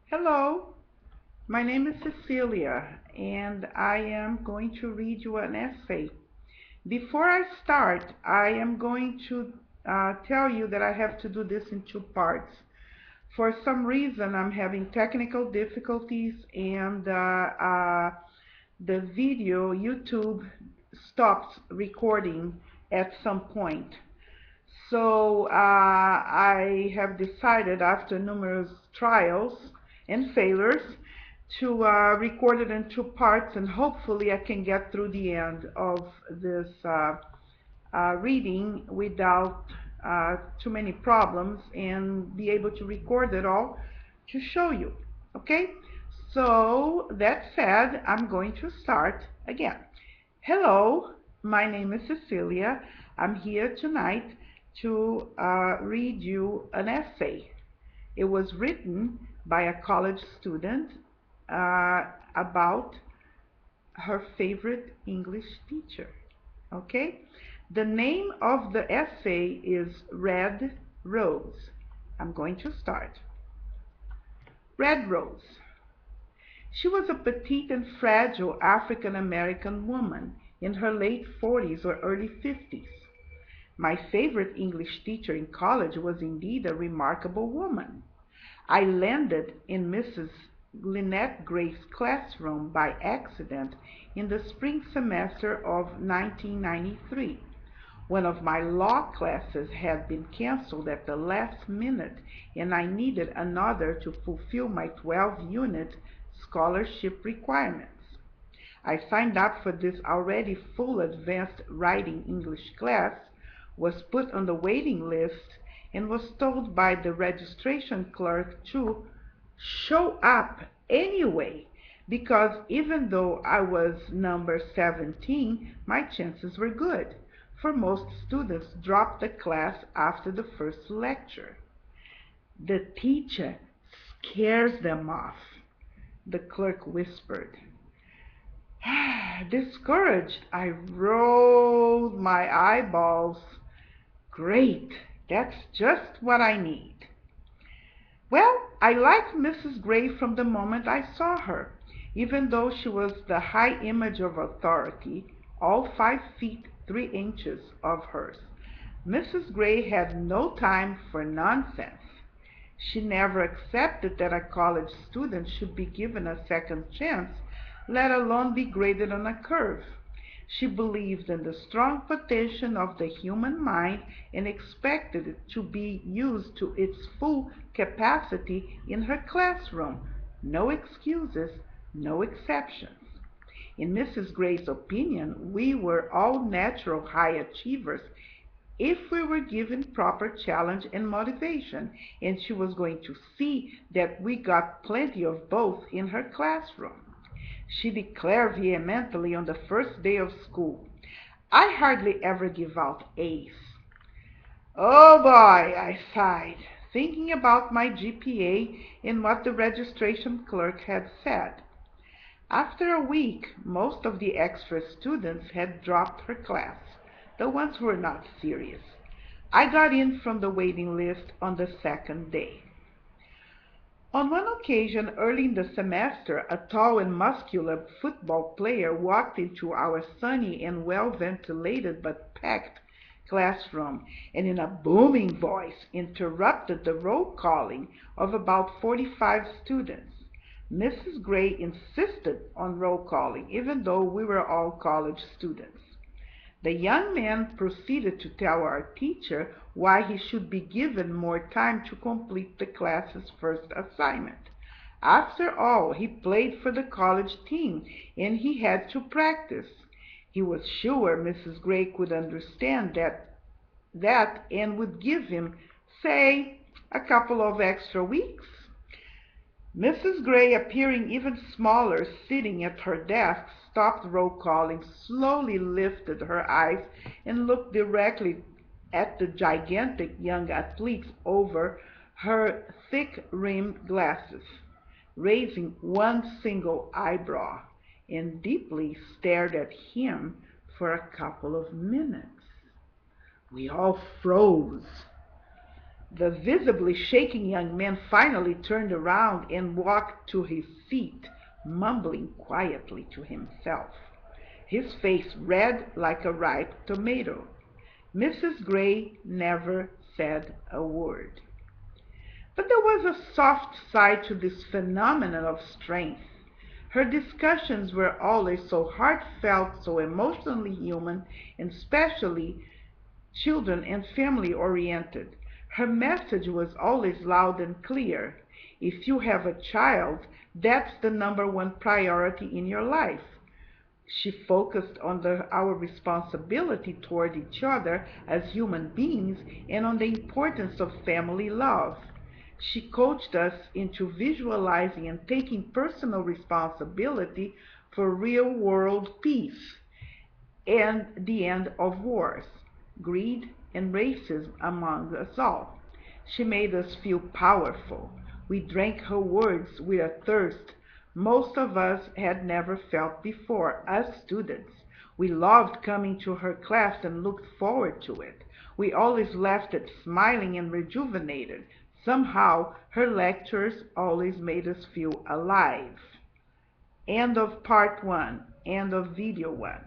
Hello, my name is Cecilia, and I am going to read you an essay. Before I start, I am going to tell you that I have to do this in two parts. For some reason, I'm having technical difficulties, and the video YouTube stops recording at some point. So I have decided, after numerous trials and failures, to record it in two parts, and hopefully I can get through the end of this reading without too many problems and be able to record it all to show you. Okay? So that said, I'm going to start again. Hello, my name is Cecilia. I'm here tonight to read you an essay. It was written by a college student about her favorite English teacher. Okay? The name of the essay is Red Rose. I'm going to start. Red Rose. She was a petite and fragile African-American woman in her late 40s or early 50s. My favorite English teacher in college was indeed a remarkable woman. I landed in Mrs. Lynette Gray's classroom by accident in the spring semester of 1993. One of my law classes had been canceled at the last minute, and I needed another to fulfill my 12-unit scholarship requirements. I signed up for this already full advanced writing English class, was put on the waiting list, and was told by the registration clerk to show up anyway, because even though I was number 17, my chances were good, for most students dropped the class after the first lecture. The teacher scares them off, the clerk whispered. Discouraged, I rolled my eyeballs. Great, that's just what I need. Well, I liked Mrs. Gray from the moment I saw her, even though she was the high image of authority, all 5 feet 3 inches of hers. Mrs. Gray had no time for nonsense. She never accepted that a college student should be given a second chance, let alone be graded on a curve. She believed in the strong potential of the human mind and expected it to be used to its full capacity in her classroom. No excuses, no exceptions. In Mrs. Gray's opinion, we were all natural high achievers if we were given proper challenge and motivation, and she was going to see that we got plenty of both in her classroom. She declared vehemently on the first day of school, "I hardly ever give out A's." Oh boy, I sighed, thinking about my GPA and what the registration clerk had said. After a week, most of the extra students had dropped her class, the ones who were not serious. I got in from the waiting list on the second day. On one occasion early in the semester, a tall and muscular football player walked into our sunny and well-ventilated but packed classroom and in a booming voice interrupted the roll calling of about 45 students. Mrs. Gray insisted on roll calling, even though we were all college students. The young man proceeded to tell our teacher why he should be given more time to complete the class's first assignment. After all, he played for the college team and he had to practice. He was sure Mrs. Gray could understand that and would give him, say, a couple of extra weeks. Mrs. Gray, appearing even smaller, sitting at her desk, stopped roll calling, slowly lifted her eyes, and looked directly at the gigantic young athletes over her thick-rimmed glasses, raising one single eyebrow, and deeply stared at him for a couple of minutes. We all froze. The visibly shaking young man finally turned around and walked to his seat, mumbling quietly to himself, his face red like a ripe tomato. Mrs. Gray never said a word. But there was a soft side to this phenomenon of strength. Her discussions were always so heartfelt, so emotionally human, and especially children and family oriented. Her message was always loud and clear. If you have a child, that's the number one priority in your life. She focused on our responsibility toward each other as human beings and on the importance of family love. She coached us into visualizing and taking personal responsibility for real world peace and the end of wars, greed, and racism among us all. She made us feel powerful. We drank her words with a thirst most of us had never felt before as students. We loved coming to her class and looked forward to it. We always left it smiling and rejuvenated. Somehow, her lectures always made us feel alive. End of part one. End of video one.